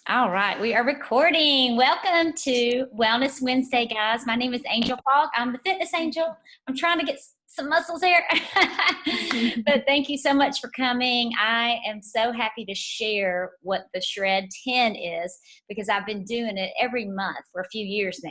All right, we are recording. Welcome to Wellness Wednesday, guys. My name is Angel Falk. I'm the fitness angel. I'm trying to get some muscles here. But thank you so much for coming. I am so happy to share what the Shred 10 is because I've been doing it every month for a few years now.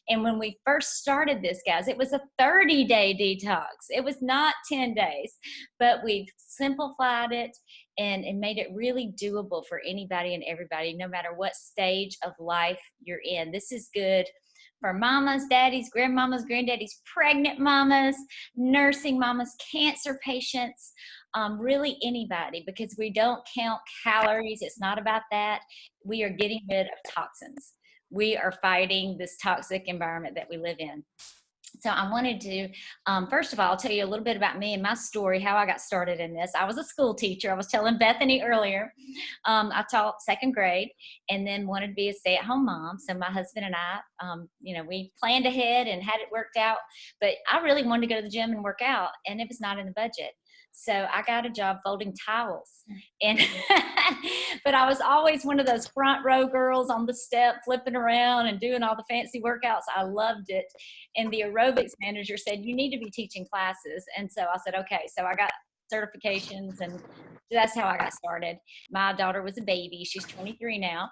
And when we first started this, guys, it was a 30-day detox. It was not 10 days, but we've simplified it and made it really doable for anybody and everybody, no matter what stage of life you're in. This is good for mamas, daddies, grandmamas, granddaddies, pregnant mamas, nursing mamas, cancer patients, really anybody, because we don't count calories. It's not about that. We are getting rid of toxins. We are fighting this toxic environment that we live in. So I wanted to, first of all, I'll tell you a little bit about me and my story, how I got started in this. I was a school teacher. I was telling Bethany earlier. I taught second grade and then wanted to be a stay-at-home mom. So my husband and I, we planned ahead and had it worked out. But I really wanted to go to the gym and work out, and it was not in the budget. So I got a job folding towels, and but I was always one of those front row girls on the step, flipping around and doing all the fancy workouts. I loved it. And the aerobics manager said, you need to be teaching classes. And so I said, okay. So I got certifications, and that's how I got started. My daughter was a baby. She's 23 now.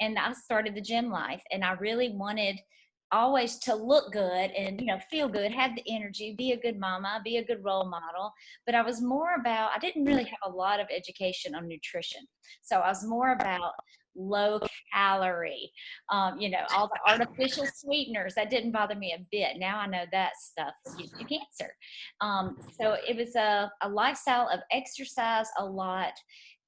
And I started the gym life, and I really wanted always to look good and feel good, have the energy, be a good mama, be a good role model. But I was more about, I didn't really have a lot of education on nutrition, so I was more about low calorie, all the artificial sweeteners. That didn't bother me a bit. Now I know that stuff gives you cancer. So it was a lifestyle of exercise a lot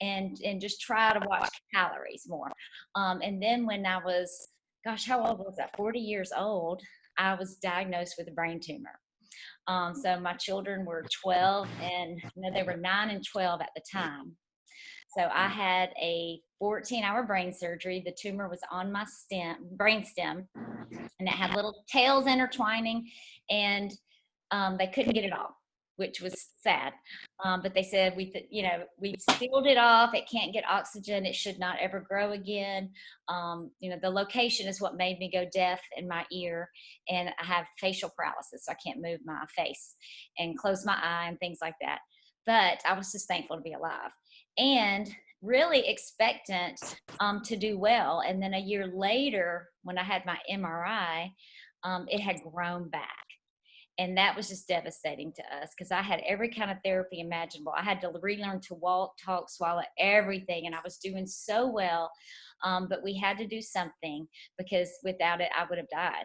and just try to watch calories more. And then when I was, gosh, how old was that? 40 years old, I was diagnosed with a brain tumor. So my children were 12 and they were 9 and 12 at the time. So I had a 14-hour brain surgery. The tumor was on my brain stem, and it had little tails intertwining, and they couldn't get it off, which was sad. But they said, we've sealed it off. It can't get oxygen. It should not ever grow again. The location is what made me go deaf in my ear, and I have facial paralysis, so I can't move my face and close my eye and things like that. But I was just thankful to be alive and really expectant to do well. And then a year later, when I had my MRI, it had grown back. And that was just devastating to us because I had every kind of therapy imaginable. I had to relearn to walk, talk, swallow, everything. And I was doing so well. But we had to do something because without it, I would have died.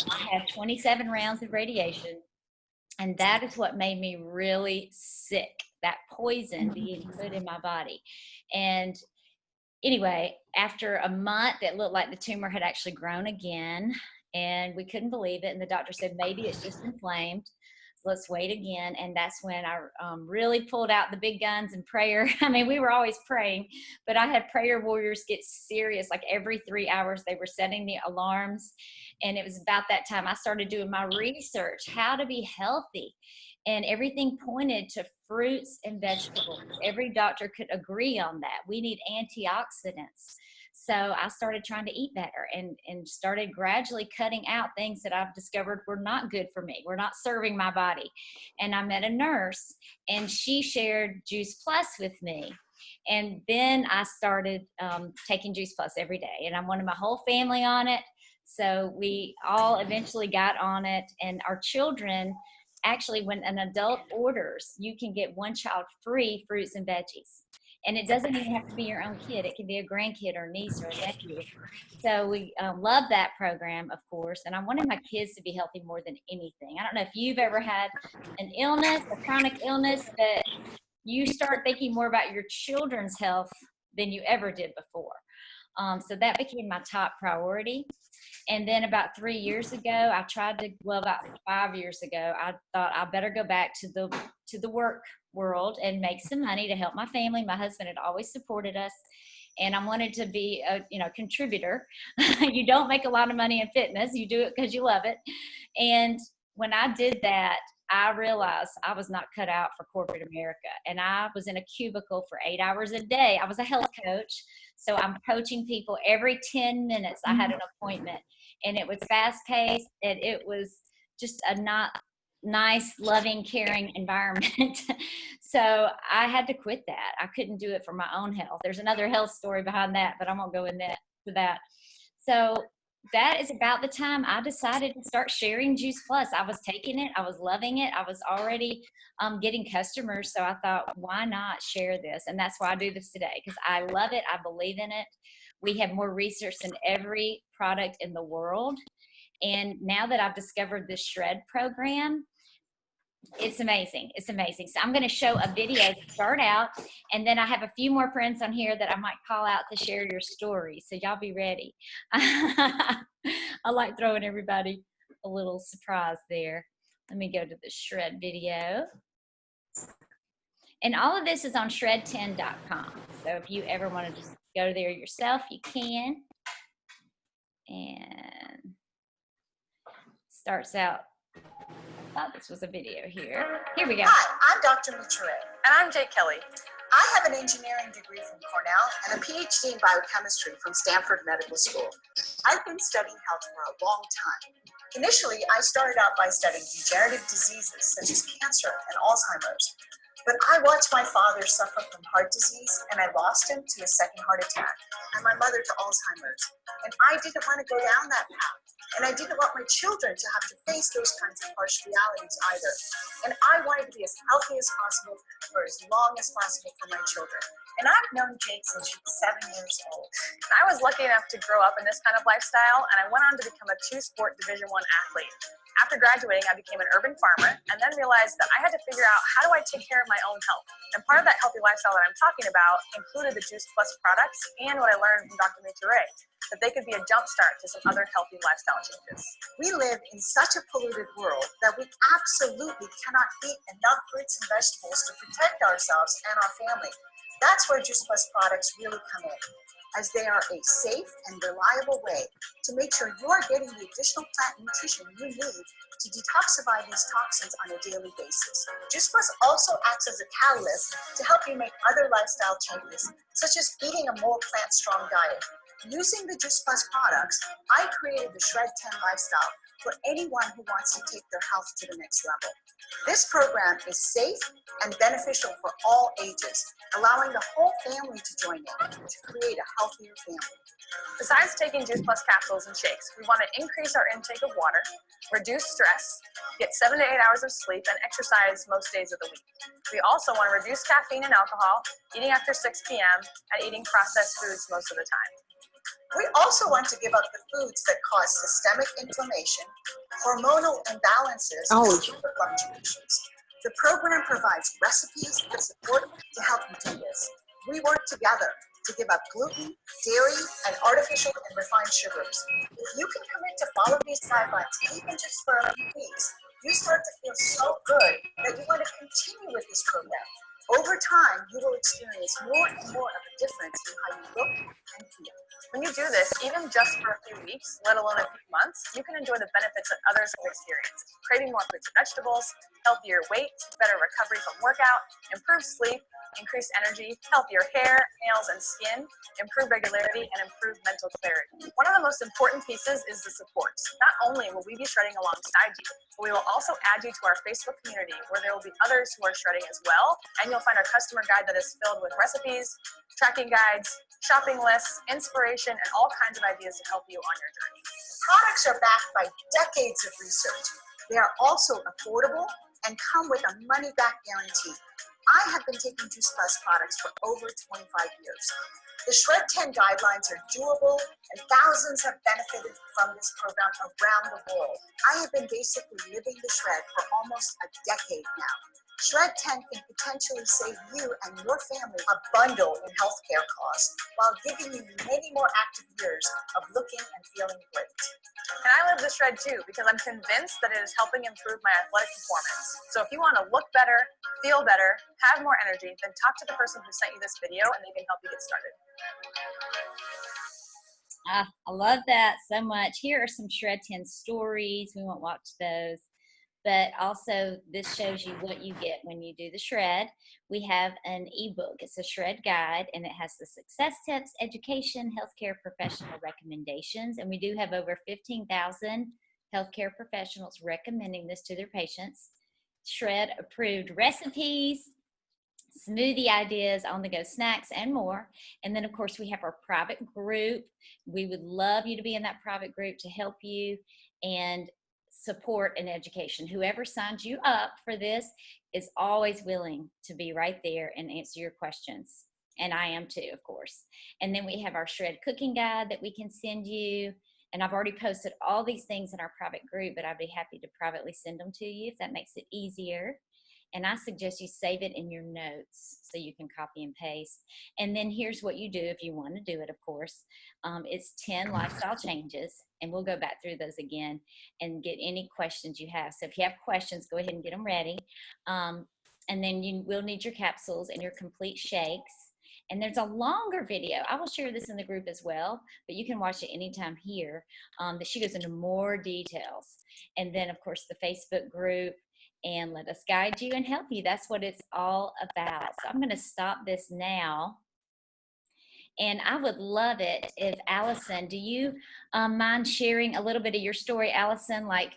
I had 27 rounds of radiation. And that is what made me really sick, that poison being put in my body. And anyway, after a month, it looked like the tumor had actually grown again. And we couldn't believe it. And the doctor said, maybe it's just inflamed. Let's wait again. And that's when I really pulled out the big guns and prayer. I mean, we were always praying, but I had prayer warriors get serious. Like every 3 hours, they were setting the alarms. And it was about that time I started doing my research, how to be healthy. And everything pointed to fruits and vegetables. Every doctor could agree on that. We need antioxidants. So I started trying to eat better and started gradually cutting out things that I've discovered were not good for me, were not serving my body. And I met a nurse, and she shared Juice Plus with me. And then I started taking Juice Plus every day, and I wanted my whole family on it. So we all eventually got on it, and our children, actually, when an adult orders, you can get one child free fruits and veggies. And it doesn't even have to be your own kid. It can be a grandkid or a niece or a nephew. So we love that program, of course. And I wanted my kids to be healthy more than anything. I don't know if you've ever had an illness, a chronic illness, that you start thinking more about your children's health than you ever did before. So that became my top priority. And then about 3 years ago, about 5 years ago, I thought I better go back to the work world and make some money to help my family. My husband had always supported us, and I wanted to be a contributor. You don't make a lot of money in fitness. You do it because you love it. And when I did that, I realized I was not cut out for corporate America. And I was in a cubicle for 8 hours a day. I was a health coach. So I'm coaching people every 10 minutes. I had an appointment, and it was fast paced, and it was just a not nice, loving, caring environment. So I had to quit that. I couldn't do it for my own health. There's another health story behind that, but I won't go into that. So that is about the time I decided to start sharing Juice Plus. I was taking it, I was loving it, I was already getting customers. So I thought, why not share this? And that's why I do this today, because I love it, I believe in it. We have more research than every product in the world. And now that I've discovered this Shred program, it's amazing. It's amazing. So I'm going to show a video to start out, and then I have a few more friends on here that I might call out to share your story. So y'all be ready. I like throwing everybody a little surprise there. Let me go to the Shred video. And all of this is on shred10.com. So if you ever want to just go there yourself, you can. And starts out. I thought this was a video here. Here we go. Hi, I'm Dr. Mitre. And I'm Jake Kelly. I have an engineering degree from Cornell and a PhD in biochemistry from Stanford Medical School. I've been studying health for a long time. Initially, I started out by studying degenerative diseases such as cancer and Alzheimer's. But I watched my father suffer from heart disease, and I lost him to a second heart attack, and my mother to Alzheimer's. And I didn't want to go down that path. And I didn't want my children to have to face those kinds of harsh realities either. And I wanted to be as healthy as possible for as long as possible for my children. And I've known Jake since she was 7 years old. I was lucky enough to grow up in this kind of lifestyle, and I went on to become a two-sport Division I athlete. After graduating, I became an urban farmer and then realized that I had to figure out, how do I take care of my own health? And part of that healthy lifestyle that I'm talking about included the Juice Plus products and what I learned from Dr. Mitre, that they could be a jumpstart to some other healthy lifestyle changes. We live in such a polluted world that we absolutely cannot eat enough fruits and vegetables to protect ourselves and our family. That's where Juice Plus products really come in, as they are a safe and reliable way to make sure you are getting the additional plant nutrition you need to detoxify these toxins on a daily basis. Juice Plus also acts as a catalyst to help you make other lifestyle changes, such as eating a more plant-strong diet. Using the Juice Plus products, I created the Shred 10 lifestyle for anyone who wants to take their health to the next level. This program is safe and beneficial for all ages, allowing the whole family to join in to create a healthier family. Besides taking Juice Plus capsules and shakes, we want to increase our intake of water, reduce stress, get 7 to 8 hours of sleep, and exercise most days of the week. We also want to reduce caffeine and alcohol, eating after 6 p.m., and eating processed foods most of the time. We also want to give up the foods that cause systemic inflammation, hormonal imbalances, and sugar fluctuations. The program provides recipes and support to help you do this. We work together to give up gluten, dairy, and artificial and refined sugars. If you can commit to follow these guidelines, even just for a few weeks, you start to feel so good that you want to continue with this program. Over time, you will experience more and more of a difference in how you look and feel. When you do this, even just for a few weeks, let alone a few months, you can enjoy the benefits that others have experienced. Craving more fruits and vegetables, healthier weight, better recovery from workout, improved sleep, increased energy, healthier hair, nails, and skin, improved regularity, and improved mental clarity. One of the most important pieces is the support. Not only will we be shredding alongside you, but we will also add you to our Facebook community, where there will be others who are shredding as well, and you'll find our customer guide that is filled with recipes, tracking guides, shopping lists, inspiration, and all kinds of ideas to help you on your journey. Products are backed by decades of research. They are also affordable and come with a money-back guarantee. I have been taking Juice Plus products for over 25 years. The Shred 10 guidelines are doable, and thousands have benefited from this program around the world. I have been basically living the Shred for almost a decade now. Shred 10 can potentially save you and your family a bundle in healthcare costs while giving you many more active years of looking and feeling great. And I live the Shred too, because I'm convinced that it is helping improve my athletic performance. So if you want to look better, feel better, have more energy, then talk to the person who sent you this video and they can help you get started. I love that so much. Here are some Shred 10 stories. We won't watch those. but also this shows you what you get when you do the shred. We have an ebook. It's a shred guide, and it has the success tips, education, healthcare professional recommendations, and we do have over 15,000 healthcare professionals recommending this to their patients. Shred approved recipes, smoothie ideas, on the go snacks, and more. And then, of course, we have our private group. We would love you to be in that private group to help you and support and education. Whoever signs you up for this is always willing to be right there and answer your questions. And I am too, of course. And then we have our shred cooking guide that we can send you. And I've already posted all these things in our private group, but I'd be happy to privately send them to you if that makes it easier. And I suggest you save it in your notes so you can copy and paste. And then here's what you do if you want to do it, of course. It's 10 lifestyle changes, and we'll go back through those again and get any questions you have. So if you have questions, go ahead and get them ready. And then you will need your capsules and your complete shakes. And there's a longer video. I will share this in the group as well, but you can watch it anytime here, that she goes into more details. And then, of course, the Facebook group, and let us guide you and help you. That's what it's all about. So I'm going to stop this now. And I would love it if, Allison, do you mind sharing a little bit of your story, Allison, like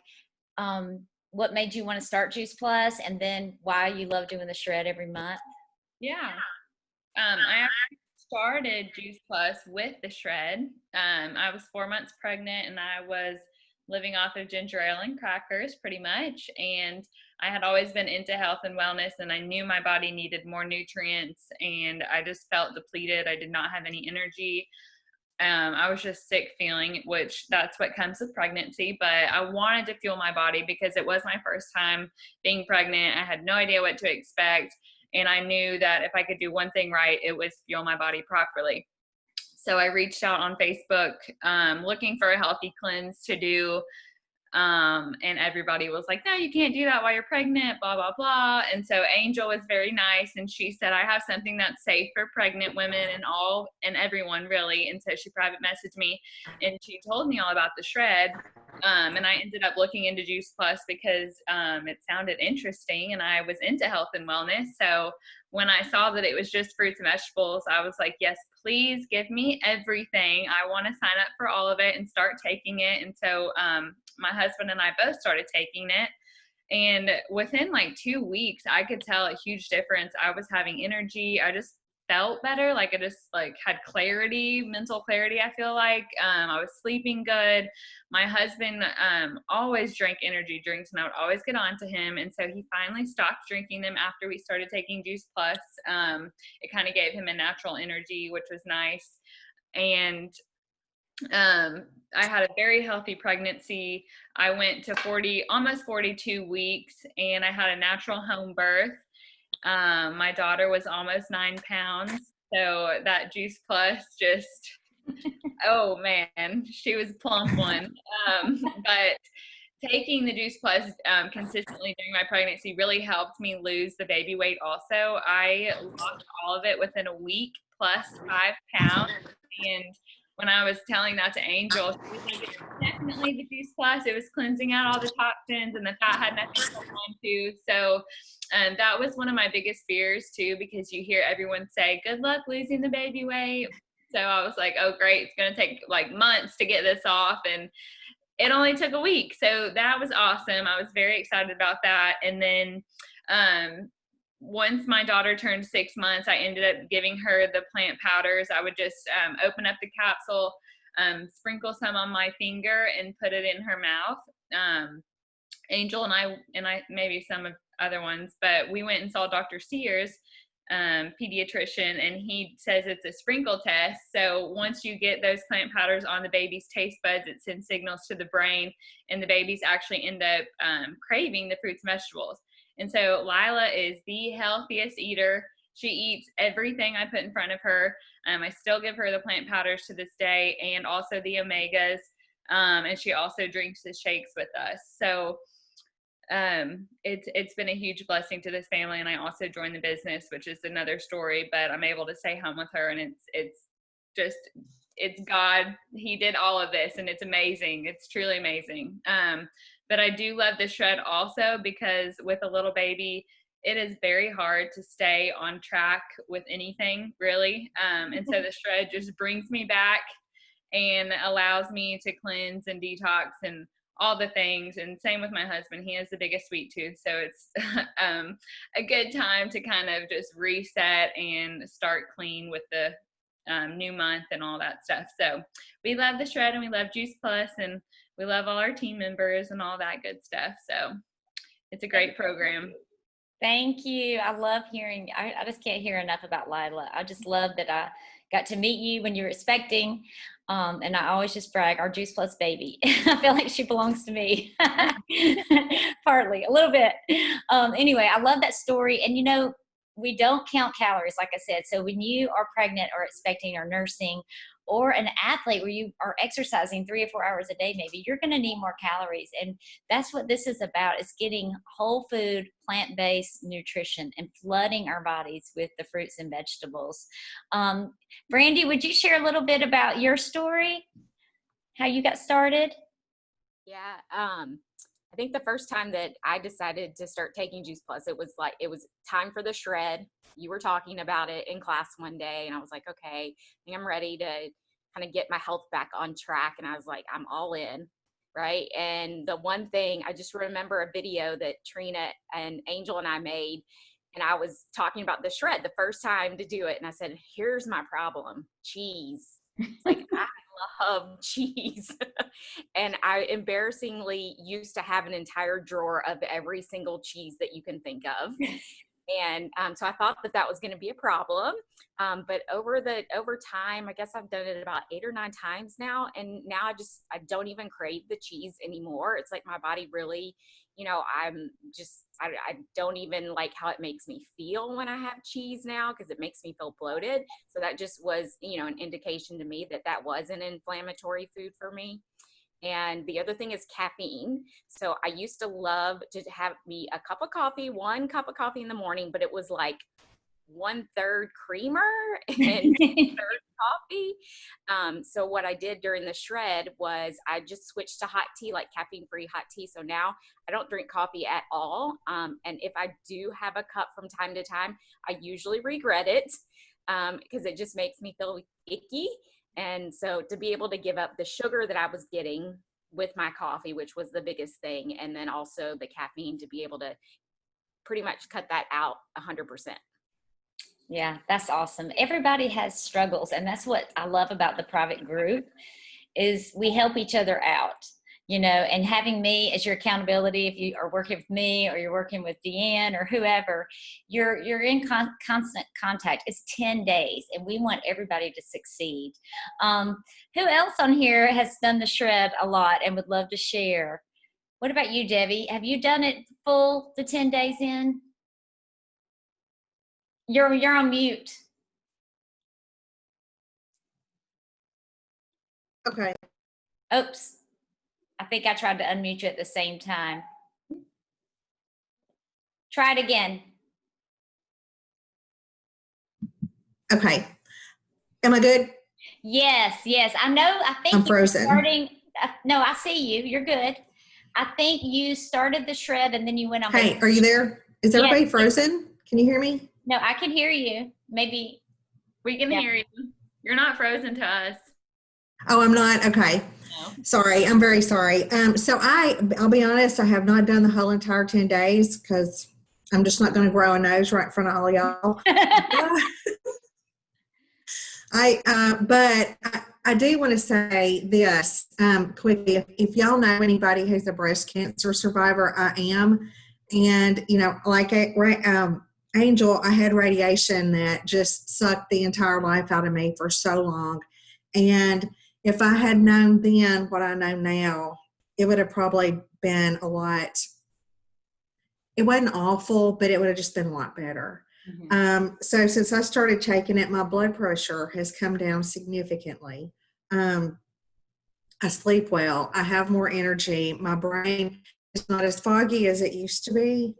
what made you want to start Juice Plus, and then why you love doing the shred every month? Yeah. I actually started Juice Plus with the shred. I was 4 months pregnant, and I was living off of ginger ale and crackers pretty much. And I had always been into health and wellness, and I knew my body needed more nutrients, and I just felt depleted. I did not have any energy. I was just sick feeling, which that's what comes with pregnancy. But I wanted to fuel my body because it was my first time being pregnant. I had no idea what to expect. And I knew that if I could do one thing right, it was fuel my body properly. So I reached out on Facebook looking for a healthy cleanse to do. And everybody was like, no, you can't do that while you're pregnant, blah, blah, blah. And so Angel was very nice. And she said, I have something that's safe for pregnant women and everyone really. And so she private messaged me, and she told me all about the shred. And I ended up looking into Juice Plus because it sounded interesting, and I was into health and wellness. So when I saw that it was just fruits and vegetables, I was like, yes, please give me everything. I want to sign up for all of it and start taking it. And so my husband and I both started taking it. And within like 2 weeks, I could tell a huge difference. I was having energy. I just felt better. Like I just like had clarity, mental clarity. I feel like I was sleeping good. My husband always drank energy drinks, and I would always get on to him. And so he finally stopped drinking them after we started taking Juice Plus. It kind of gave him a natural energy, which was nice. And I had a very healthy pregnancy. I went to almost 42 weeks, and I had a natural home birth. My daughter was almost 9 pounds. So that Juice Plus just, oh man, she was a plump one. But taking the Juice Plus consistently during my pregnancy really helped me lose the baby weight also. I lost all of it within a week, plus 5 pounds. And when I was telling that to Angel, she was like, it's definitely the Juice Plus. It was cleansing out all the toxins, and the fat had nothing to hold on to. So that was one of my biggest fears too, because you hear everyone say, good luck losing the baby weight. So I was like, oh great, it's going to take like months to get this off. And it only took a week. So that was awesome. I was very excited about that. And then once my daughter turned 6 months, I ended up giving her the plant powders. I would just open up the capsule, sprinkle some on my finger, and put it in her mouth. Angel and I maybe some of other ones, but we went and saw Dr. Sears, pediatrician, and he says it's a sprinkle test. So once you get those plant powders on the baby's taste buds, it sends signals to the brain, and the babies actually end up craving the fruits and vegetables. And so Lila is the healthiest eater. She eats everything I put in front of her. I still give her the plant powders to this day, and also the omegas. And she also drinks the shakes with us. So it's been a huge blessing to this family. And I also joined the business, which is another story, but I'm able to stay home with her, and it's God. He did all of this, and it's amazing. It's truly amazing. But I do love the shred also because with a little baby, it is very hard to stay on track with anything really. And so the shred just brings me back and allows me to cleanse and detox and all the things. And same with my husband. He has the biggest sweet tooth. So it's a good time to kind of just reset and start clean with the new month and all that stuff. So we love the shred and we love Juice Plus and we love all our team members and all that good stuff. So it's a great program. Thank you. I love hearing, I just can't hear enough about Lila. I just love that I got to meet you when you were expecting. And I always just brag, our Juice Plus baby. I feel like she belongs to me. Partly, a little bit. Anyway, I love that story. And you know, we don't count calories, like I said. So when you are pregnant or expecting or nursing or an athlete where you are exercising 3 or 4 hours a day, maybe you're going to need more calories. And that's what this is about, is getting whole food, plant-based nutrition and flooding our bodies with the fruits and vegetables. Brandy, would you share a little bit about your story, how you got started? Yeah. I think the first time that I decided to start taking Juice Plus, it was time for the shred. You were talking about it in class one day and I was like, okay, I think I'm ready to kind of get my health back on track. And I was like, I'm all in. Right. And the one thing, I just remember a video that Trina and Angel and I made, and I was talking about the shred the first time to do it. And I said, here's my problem, cheese. Like, I love cheese. And I embarrassingly used to have an entire drawer of every single cheese that you can think of. And so I thought that was going to be a problem. But over time, I guess I've done it about 8 or 9 times now. And now I don't even crave the cheese anymore. It's like my body really, you know, I don't even like how it makes me feel when I have cheese now, because it makes me feel bloated. So that just was, you know, an indication to me that was an inflammatory food for me. And the other thing is caffeine. So I used to love to have me a cup of coffee, 1 cup of coffee in the morning, but it was like 1/3 creamer and 2/3 coffee. So what I did during the shred was I just switched to hot tea, like caffeine-free hot tea. So now I don't drink coffee at all. And if I do have a cup from time to time, I usually regret it because it just makes me feel icky. And so to be able to give up the sugar that I was getting with my coffee, which was the biggest thing, and then also the caffeine, to be able to pretty much cut that out 100%. Yeah, that's awesome. Everybody has struggles, and that's what I love about the private group, is we help each other out, you know, and having me as your accountability. If you are working with me or you're working with Deanne or whoever, you're in constant contact. It's 10 days, and we want everybody to succeed. Who else on here has done the shred a lot and would love to share? What about you, Debbie? Have you done it full the 10 days in? You're on mute. Okay. Oops. I think I tried to unmute you at the same time. Try it again. Okay. Am I good? Yes. I know. I think I'm frozen. No, I see you. You're good. I think you started the shred and then you went on. Hey, are you there? Is everybody frozen? Can you hear me? No, I can hear you. Maybe. We can hear you. You're not frozen to us. Oh, I'm not? Okay. No. Sorry. I'm very sorry. So I'll be honest, I have not done the whole entire 10 days because I'm just not going to grow a nose right in front of all y'all. But I do want to say this quickly. If y'all know anybody who's a breast cancer survivor, I am. And, you know, like Angel, I had radiation that just sucked the entire life out of me for so long. And if I had known then what I know now, it would have probably been a lot. It wasn't awful, but it would have just been a lot better. Mm-hmm. So since I started taking it, my blood pressure has come down significantly. I sleep well. I have more energy. My brain is not as foggy as it used to be.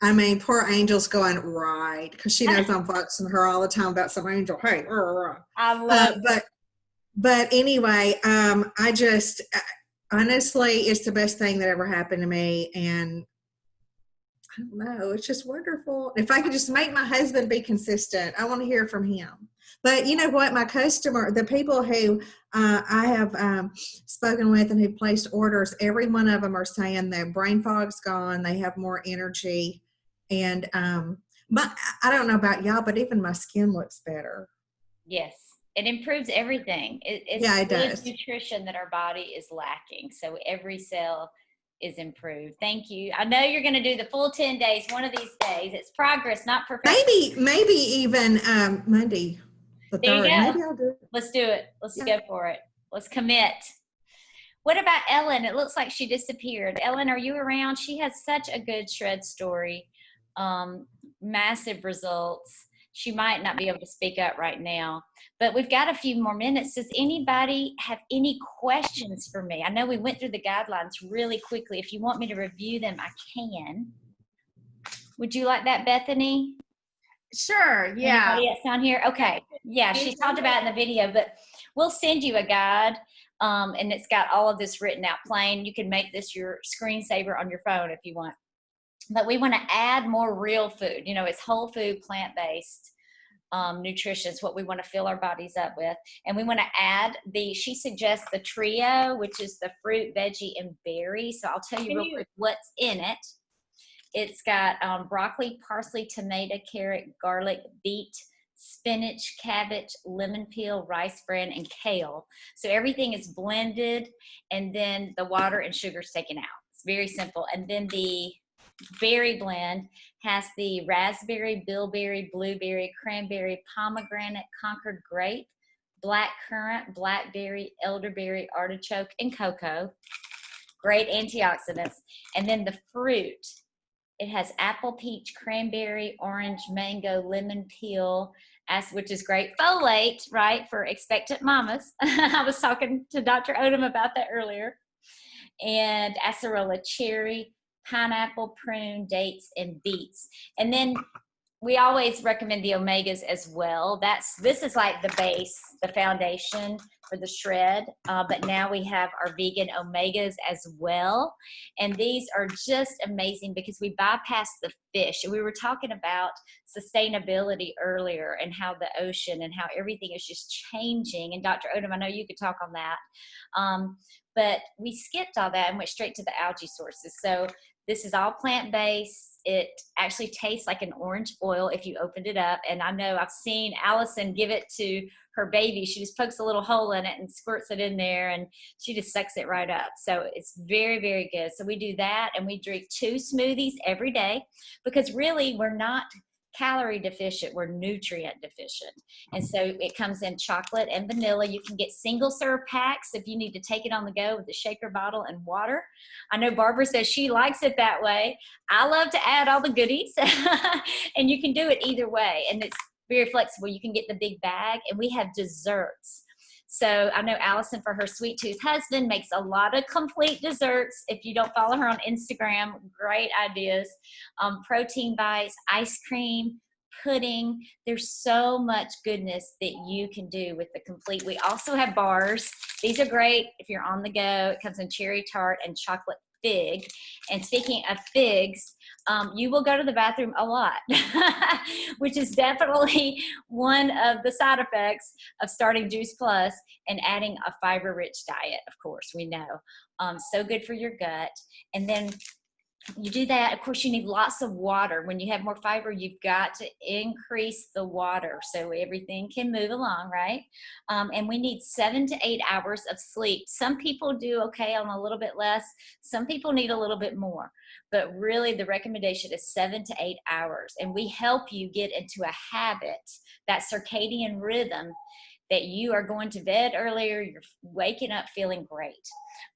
I mean, poor Angel's going, right, because she knows I'm foxing her all the time about some Angel. Hey, I love but anyway, I just, honestly, it's the best thing that ever happened to me. And I don't know, it's just wonderful. If I could just make my husband be consistent, I want to hear from him. But you know what? My customer, the people who I have spoken with and who placed orders, every one of them are saying their brain fog's gone. They have more energy. And I don't know about y'all, but even my skin looks better. Yes, it improves everything. It's Yeah, it good does. nutrition that our body is lacking. So every cell is improved. Thank you. I know you're going to do the full 10 days one of these days. It's progress, not perfection. Maybe even Monday, the There you 3rd. go. Maybe I'll do it. Let's do it. Let's Yeah. go for it. Let's commit. What about Ellen? It looks like she disappeared. Ellen, are you around? She has such a good shred story. Massive results. She might not be able to speak up right now, but we've got a few more minutes. Does anybody have any questions for me? I know we went through the guidelines really quickly. If you want me to review them, I can. Would you like that, Bethany? Sure, yeah. Anybody else down here? Okay. Yeah, she talked about it in the video, but we'll send you a guide, and it's got all of this written out plain. You can make this your screensaver on your phone if you want. But we want to add more real food. You know, it's whole food, plant-based nutrition is what we want to fill our bodies up with. And we want to add she suggests the trio, which is the fruit, veggie, and berry. So I'll tell you real quick what's in it. It's got broccoli, parsley, tomato, carrot, garlic, beet, spinach, cabbage, lemon peel, rice bran, and kale. So everything is blended, and then the water and sugar is taken out. It's very simple. And then the berry blend has the raspberry, bilberry, blueberry, cranberry, pomegranate, Concord grape, black currant, blackberry, elderberry, artichoke, and cocoa. Great antioxidants. And then the fruit, it has apple, peach, cranberry, orange, mango, lemon peel, which is great folate, right, for expectant mamas. I was talking to Dr. Odom about that earlier. And acerola cherry, pineapple, prune, dates, and beets. And then we always recommend the omegas as well. This is like the base, the foundation for the shred, but now we have our vegan omegas as well. And these are just amazing because we bypass the fish. We were talking about sustainability earlier and how the ocean and how everything is just changing. And Dr. Odom, I know you could talk on that. But we skipped all that and went straight to the algae sources. So this is all plant-based. It actually tastes like an orange oil if you opened it up. And I know I've seen Allison give it to her baby. She just pokes a little hole in it and squirts it in there, and she just sucks it right up. So it's very, very good. So we do that, and we drink 2 smoothies every day because really we're not calorie deficient, we're nutrient deficient. And so it comes in chocolate and vanilla. You can get single serve packs if you need to take it on the go with a shaker bottle and water. I know Barbara says she likes it that way. I love to add all the goodies and you can do it either way. And it's very flexible. You can get the big bag, and we have desserts. So I know Allison, for her sweet tooth husband, makes a lot of complete desserts. If you don't follow her on Instagram, great ideas. Protein bites, ice cream, pudding. There's so much goodness that you can do with the complete. We also have bars. These are great if you're on the go. It comes in cherry tart and chocolate fig. And speaking of figs, you will go to the bathroom a lot, which is definitely one of the side effects of starting Juice Plus and adding a fiber-rich diet, of course, we know. So good for your gut. And then you do that, of course, you need lots of water. When you have more fiber, you've got to increase the water so everything can move along, right? And we need 7 to 8 hours of sleep. Some people do okay on a little bit less. Some people need a little bit more. But really, the recommendation is 7 to 8 hours. And we help you get into a habit, that circadian rhythm, that you are going to bed earlier, you're waking up feeling great.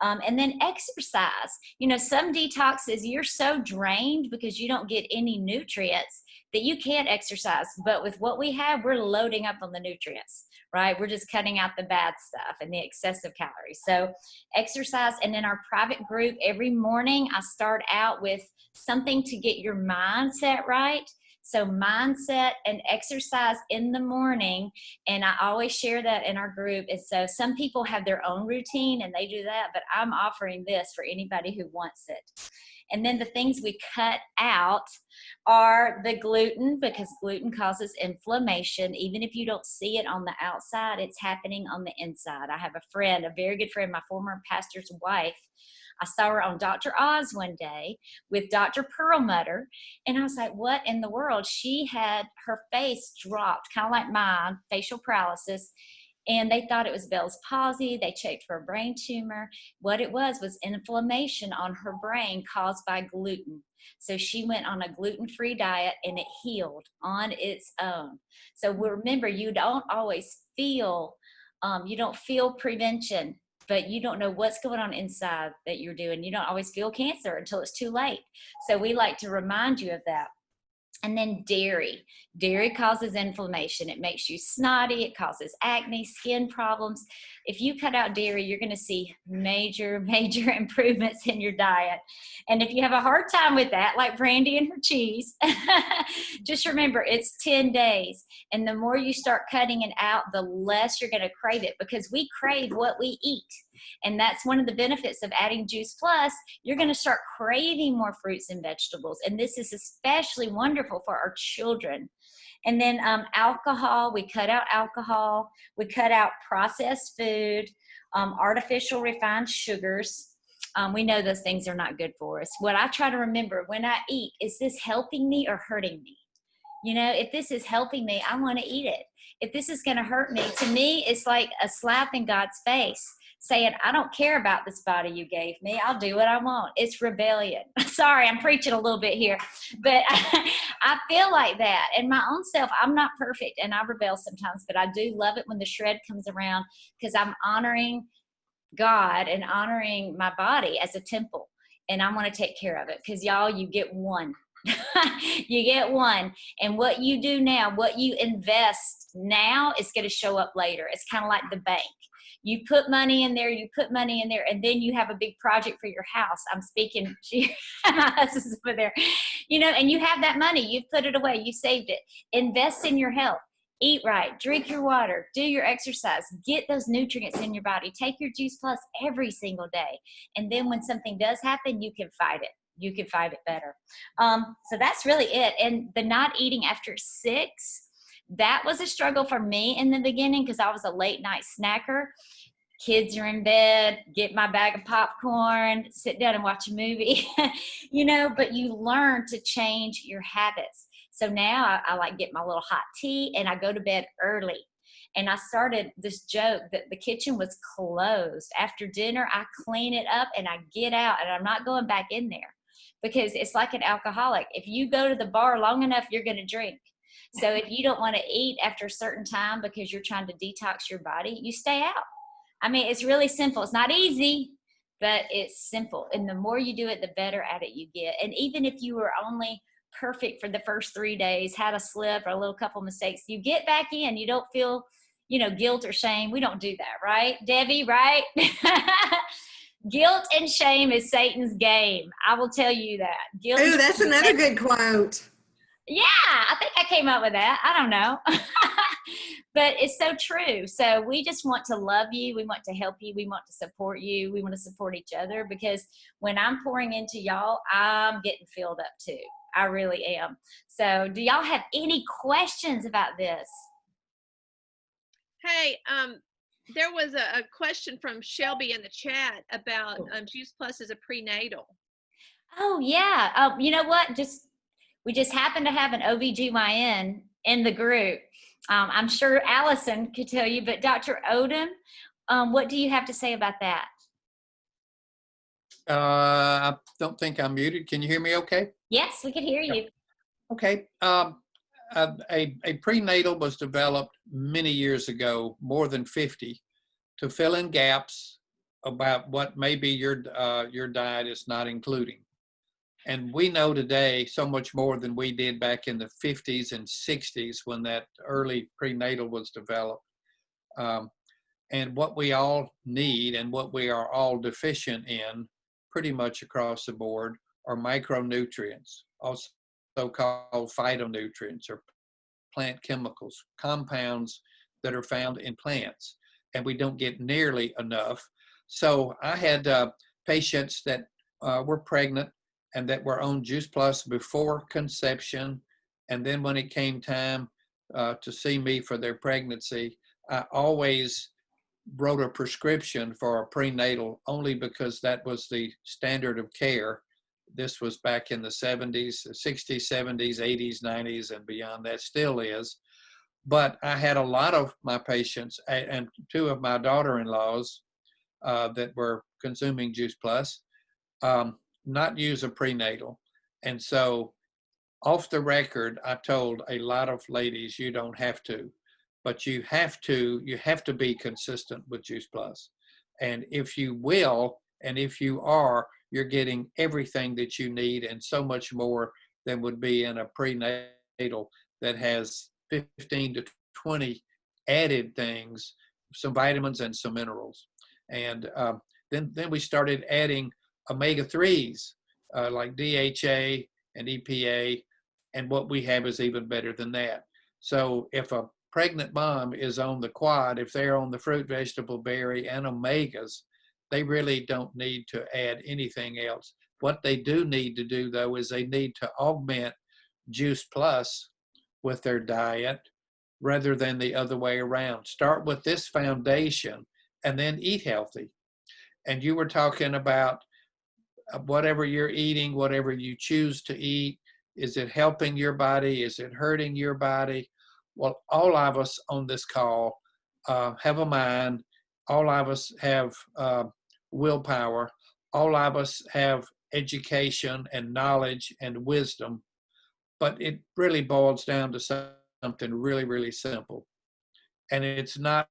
And then exercise. You know, some detoxes, you're so drained because you don't get any nutrients that you can't exercise. But with what we have, we're loading up on the nutrients, right? We're just cutting out the bad stuff and the excessive calories. So exercise. And in our private group, every morning I start out with something to get your mindset right, So mindset and exercise in the morning, and I always share that in our group. And so some people have their own routine and they do that, but I'm offering this for anybody who wants it. And then the things we cut out are the gluten, because gluten causes inflammation. Even if you don't see it on the outside, it's happening on the inside. I have a friend, a very good friend, my former pastor's wife. I saw her on Dr. Oz one day with Dr. Perlmutter, and I was like, what in the world? She had her face dropped, kind of like mine, facial paralysis, and they thought it was Bell's palsy. They checked for a brain tumor. What it was inflammation on her brain caused by gluten. So she went on a gluten-free diet and it healed on its own. So remember, you don't always feel, you don't feel prevention, but you don't know what's going on inside that you're doing. You don't always feel cancer until it's too late. So we like to remind you of that. And then dairy. Dairy causes inflammation. It makes you snotty. It causes acne, skin problems. If you cut out dairy, you're going to see major, major improvements in your diet. And if you have a hard time with that, like Brandy and her cheese, just remember it's 10 days. And the more you start cutting it out, the less you're going to crave it, because we crave what we eat. And that's one of the benefits of adding Juice Plus. You're going to start craving more fruits and vegetables. And this is especially wonderful for our children. And then alcohol, we cut out alcohol. We cut out processed food, artificial refined sugars. We know those things are not good for us. What I try to remember when I eat, is this helping me or hurting me? You know, if this is helping me, I want to eat it. If this is going to hurt me, to me, it's like a slap in God's face, saying, I don't care about this body you gave me. I'll do what I want. It's rebellion. Sorry, I'm preaching a little bit here, but I feel like that. And my own self, I'm not perfect and I rebel sometimes, but I do love it when the shred comes around, because I'm honoring God and honoring my body as a temple. And I want to take care of it, because y'all, you get one. You get one. And what you do now, what you invest now, is going to show up later. It's kind of like the bank. You put money in there, and then you have a big project for your house. I'm speaking to my husband's over there, you know, and you have that money. You've put it away. You saved it. Invest in your health. Eat right. Drink your water. Do your exercise. Get those nutrients in your body. Take your Juice Plus every single day. And then when something does happen, you can fight it. You can fight it better. So that's really it. And the not eating after 6, that was a struggle for me in the beginning, because I was a late night snacker. Kids are in bed, get my bag of popcorn, sit down and watch a movie, you know, but you learn to change your habits. So now I like get my little hot tea and I go to bed early. And I started this joke that the kitchen was closed. After dinner, I clean it up and I get out, and I'm not going back in there, because it's like an alcoholic. If you go to the bar long enough, you're going to drink. So if you don't want to eat after a certain time because you're trying to detox your body, you stay out. I mean, it's really simple. It's not easy, but it's simple. And the more you do it, the better at it you get. And even if you were only perfect for the first 3 days, had a slip or a little couple mistakes, you get back in. You don't feel, you know, guilt or shame. We don't do that, right, Debbie, right? Guilt and shame is Satan's game. I will tell you that. Guilt. Ooh, that's another good quote. Yeah, I think I came up with that. I don't know. But it's so true. So we just want to love you. We want to help you. We want to support you. We want to support each other, because when I'm pouring into y'all, I'm getting filled up too. I really am. So do y'all have any questions about this? Hey, there was a question from Shelby in the chat about Juice Plus as a prenatal. Oh, yeah. You know what? We just happen to have an OBGYN in the group. I'm sure Allison could tell you, but Dr. Odom, what do you have to say about that? I don't think I'm muted. Can you hear me okay? Yes, we can hear you. Okay. A prenatal was developed many years ago, more than 50, to fill in gaps about what maybe your diet is not including. And we know today so much more than we did back in the 50s and 60s when that early prenatal was developed. And what we all need and what we are all deficient in pretty much across the board are micronutrients. Also so-called phytonutrients or plant chemicals, compounds that are found in plants, and we don't get nearly enough. So I had patients that were pregnant and that were on Juice Plus before conception, and then when it came time to see me for their pregnancy, I always wrote a prescription for a prenatal only because that was the standard of care. This was back in the 70s, 60s, 70s, 80s, 90s, and beyond. That still is. But I had a lot of my patients and two of my daughter-in-laws that were consuming Juice Plus not use a prenatal. And so off the record, I told a lot of ladies, you don't have to, but you have to be consistent with Juice Plus. And if you will, and if you are, you're getting everything that you need and so much more than would be in a prenatal that has 15 to 20 added things, some vitamins and some minerals. And then we started adding omega-3s like DHA and EPA, and what we have is even better than that. So if a pregnant mom is on the quad, if they're on the fruit, vegetable, berry, and omegas, they really don't need to add anything else. What they do need to do, though, is they need to augment Juice Plus with their diet rather than the other way around. Start with this foundation and then eat healthy. And you were talking about whatever you're eating, whatever you choose to eat, is it helping your body? Is it hurting your body? Well, all of us on this call have a mind. All of us have willpower. All of us have education and knowledge and wisdom. But it really boils down to something really, really simple. And it's not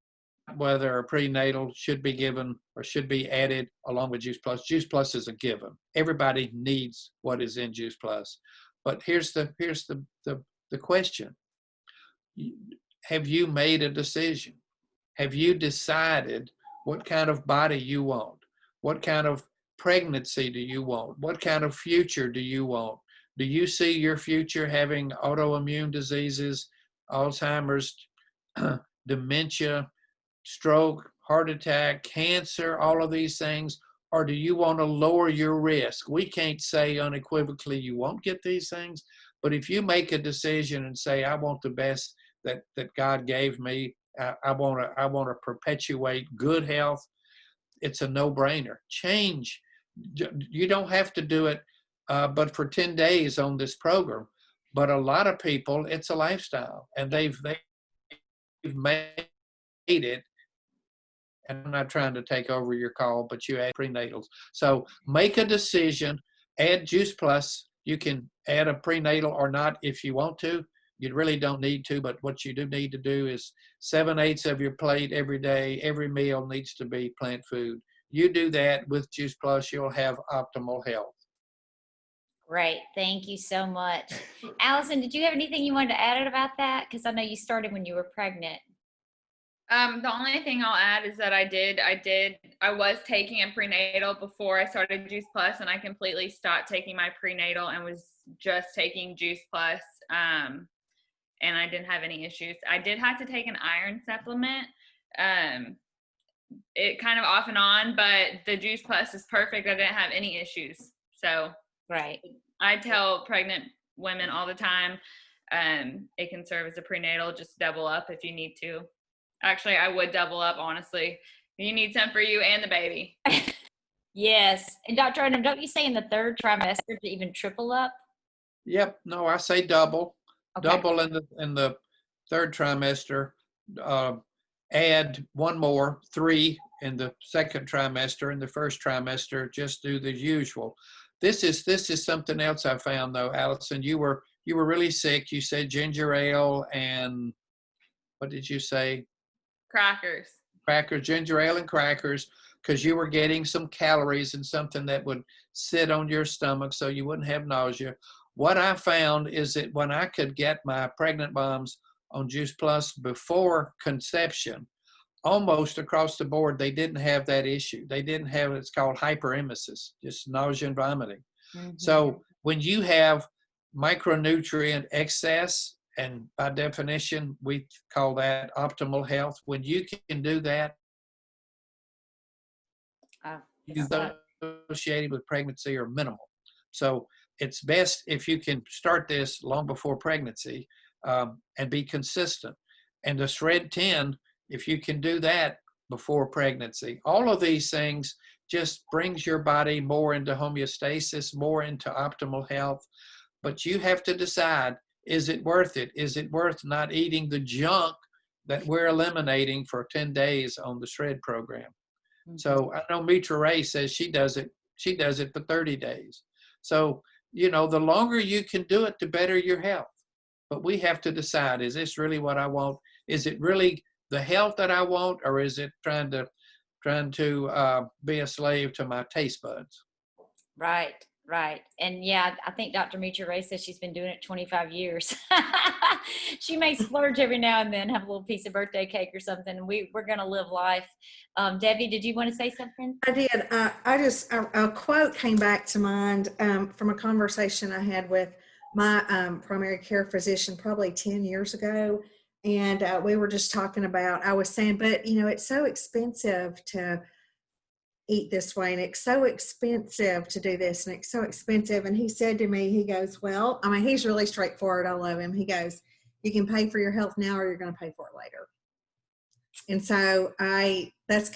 whether a prenatal should be given or should be added along with Juice Plus. Juice Plus is a given. Everybody needs what is in Juice Plus. But here's the question. Have you made a decision? Have you decided what kind of body you want? What kind of pregnancy do you want? What kind of future do you want? Do you see your future having autoimmune diseases, Alzheimer's, dementia, stroke, heart attack, cancer, all of these things? Or do you want to lower your risk? We can't say unequivocally you won't get these things, but if you make a decision and say, I want the best that God gave me, I want to perpetuate good health, it's a no-brainer. Change. You don't have to do it but for 10 days on this program. But a lot of people, it's a lifestyle, and they've made it. And I'm not trying to take over your call, but you add prenatals. So make a decision, add Juice Plus. You can add a prenatal or not if you want to. You really don't need to, but what you do need to do is 7/8 of your plate every day. Every meal needs to be plant food. You do that with Juice Plus, you'll have optimal health. Great. Thank you so much. Allison, did you have anything you wanted to add about that? Because I know you started when you were pregnant. The only thing I'll add is that I was taking a prenatal before I started Juice Plus, and I completely stopped taking my prenatal and was just taking Juice Plus. And I didn't have any issues. I did have to take an iron supplement. It kind of off and on, but the Juice Plus is perfect. I didn't have any issues. So Right. I tell pregnant women all the time, it can serve as a prenatal. Just double up if you need to. Actually, I would double up, honestly. You need some for you and the baby. Yes. And Dr. Odom, don't you say in the third trimester to even triple up? Yep. No, I say double. Okay. Double in the third trimester. Add one more, 3 in the second trimester. In the first trimester, just do the usual. This is something else I found though, Allison. You were really sick. You said ginger ale and what did you say? Crackers, ginger ale and crackers, because you were getting some calories and something that would sit on your stomach so you wouldn't have nausea. What I found is that when I could get my pregnant moms on Juice Plus before conception, almost across the board, they didn't have that issue. They didn't have, it's called hyperemesis, just nausea and vomiting. Mm-hmm. So when you have micronutrient excess, and by definition, we call that optimal health. When you can do that, associated with pregnancy are minimal. So it's best if you can start this long before pregnancy and be consistent. And the Shred 10, if you can do that before pregnancy, all of these things just brings your body more into homeostasis, more into optimal health. But you have to decide, is it worth it? Is it worth not eating the junk that we're eliminating for 10 days on the Shred program? So I know Mitra Ray says she does it for 30 days. So, you know, the longer you can do it, the better your health. But we have to decide, is this really what I want? Is it really the health that I want, or is it trying to be a slave to my taste buds? Right, right. And yeah, I think Dr. Mitra Ray says she's been doing it 25 years. She may splurge every now and then, have a little piece of birthday cake or something. We're going to live life. Debbie, did you want to say something? I did. A quote came back to mind from a conversation I had with my primary care physician probably 10 years ago. And we were just talking about, I was saying, but you know, it's so expensive to eat this way, and it's so expensive to do this, and it's so expensive. And he said to me, he goes, well, I mean, he's really straightforward. I love him. He goes, you can pay for your health now, or you're going to pay for it later. And so that's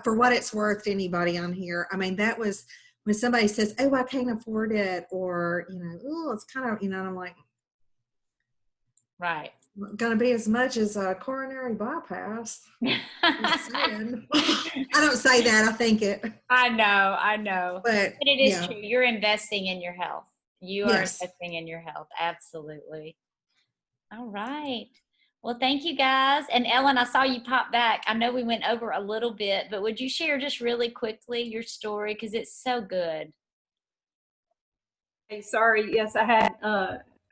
for what it's worth to anybody on here. I mean, that was when somebody says, oh, I can't afford it, or, you know, oh, it's kind of, you know, and I'm like, right. Going to be as much as a coronary bypass. I don't say that. I think it. I know. But it is true. You're investing in your health. You are investing in your health. Absolutely. All right. Well, thank you guys. And Ellen, I saw you pop back. I know we went over a little bit, but would you share just really quickly your story? Because it's so good. Hey, sorry. Yes, I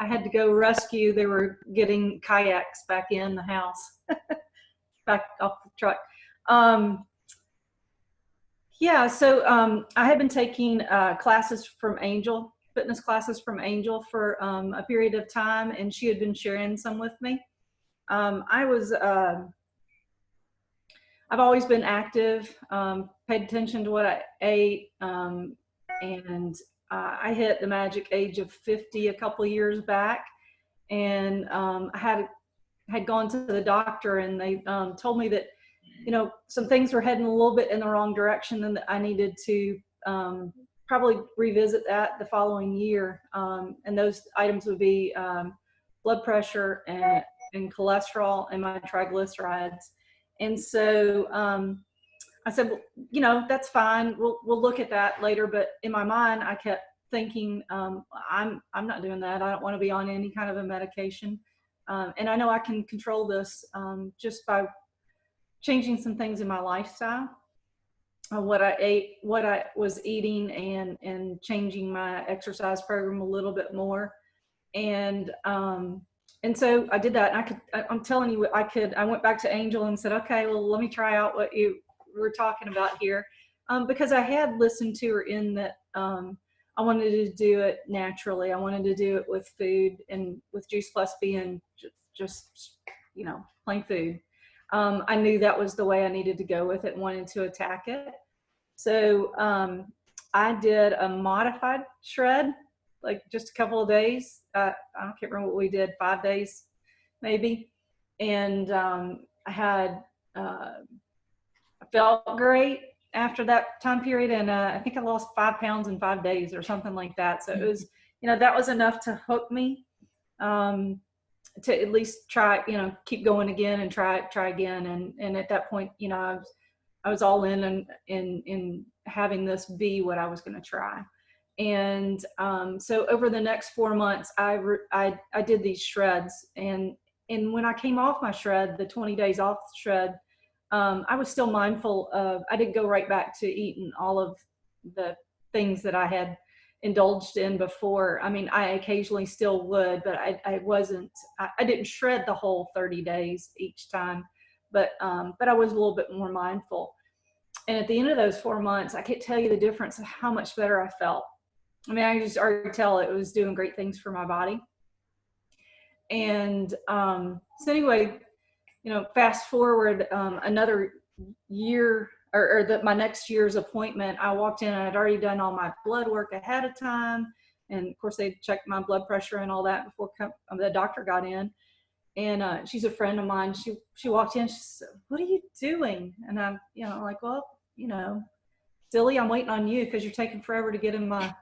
had to go rescue. They were getting kayaks back in the house, back off the truck. So I had been taking classes from Angel, fitness classes from Angel for a period of time, and she had been sharing some with me. I've always been active, paid attention to what I ate, and I hit the magic age of 50 a couple of years back, and I had gone to the doctor, and they told me that, you know, some things were heading a little bit in the wrong direction, and that I needed to probably revisit that the following year. And those items would be blood pressure and cholesterol and my triglycerides. And so I said, well, you know, that's fine. We'll look at that later. But in my mind, I kept thinking, I'm not doing that. I don't want to be on any kind of a medication. And I know I can control this just by changing some things in my lifestyle, what I ate, what I was eating, and changing my exercise program a little bit more. And so I did that. And I'm telling you, I went back to Angel and said, okay, well, let me try out what you were talking about here. Because I had listened to her in that I wanted to do it naturally. I wanted to do it with food, and with Juice Plus being just, you know, plain food. I knew that was the way I needed to go with it and wanted to attack it. So I did a modified shred, like just a couple of days. I can't remember what we did, 5 days maybe. And I felt great after that time period. And I think I lost 5 pounds in 5 days or something like that. So it was, you know, that was enough to hook me to at least try, you know, keep going again and try again. And at that point, you know, I was all in having this be what I was going to try. And so over the next 4 months, I did these shreds. And when I came off my shred, the 20 days off the shred, I was still mindful of, I didn't go right back to eating all of the things that I had indulged in before. I mean, I occasionally still would, but I didn't shred the whole 30 days each time, but I was a little bit more mindful. And at the end of those 4 months, I can't tell you the difference of how much better I felt. I mean, I just already tell it was doing great things for my body. And so anyway, you know, fast forward another year, or my next year's appointment, I walked in and I'd already done all my blood work ahead of time. And of course, they checked my blood pressure and all that before the doctor got in. And she's a friend of mine. She walked in. She said, "What are you doing?" And I'm, you know, like, "Well, you know, silly, I'm waiting on you because you're taking forever to get in my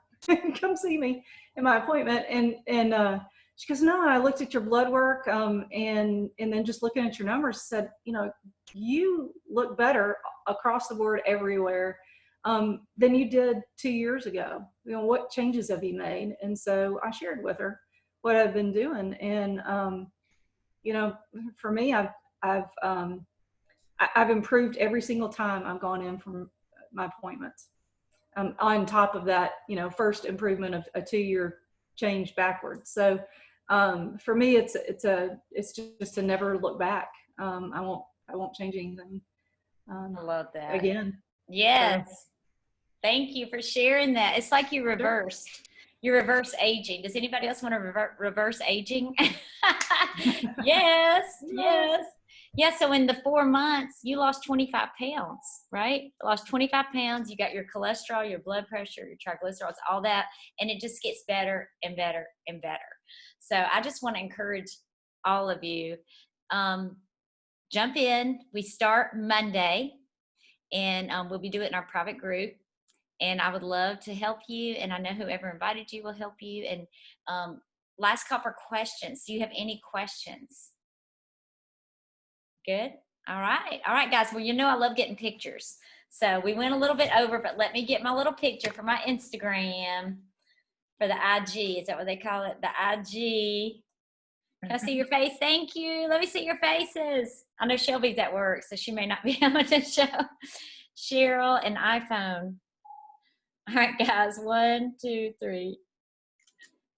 come see me in my appointment." And she goes, "No, I looked at your blood work, and then just looking at your numbers, said, you know, you look better across the board everywhere than you did 2 years ago. You know, what changes have you made?" And so I shared with her what I've been doing, and you know, for me, I've improved every single time I've gone in from my appointments. On top of that, you know, first improvement of a 2-year change backwards. So for me, it's just to never look back. I won't change anything. I love that. Again. Yes. So. Thank you for sharing that. It's like you reversed. You reverse aging. Does anybody else want to reverse aging? Yes, yes. Yeah, so in the 4 months, you lost 25 pounds, right? Lost 25 pounds. You got your cholesterol, your blood pressure, your triglycerides, all that. And it just gets better and better and better. So I just want to encourage all of you, jump in. We start Monday, and we'll be doing it in our private group. And I would love to help you. And I know whoever invited you will help you. And last call for questions. Do you have any questions? Good. All right. All right, guys. Well, you know I love getting pictures. So we went a little bit over, but let me get my little picture for my Instagram, for the IG. Is that what they call it? The IG. Can I see your face? Thank you. Let me see your faces. I know Shelby's at work, so she may not be able to show. Cheryl and iPhone. All right, guys. 1, 2, 3.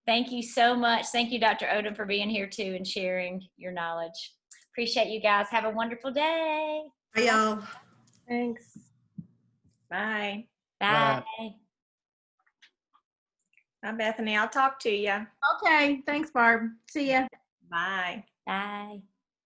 Thank you so much. Thank you, Dr. Odom, for being here too and sharing your knowledge. Appreciate you guys. Have a wonderful day. Bye, y'all. Thanks. Bye. Bye. Bye, Bethany. I'll talk to you. Okay. Thanks, Barb. See ya. Bye. Bye.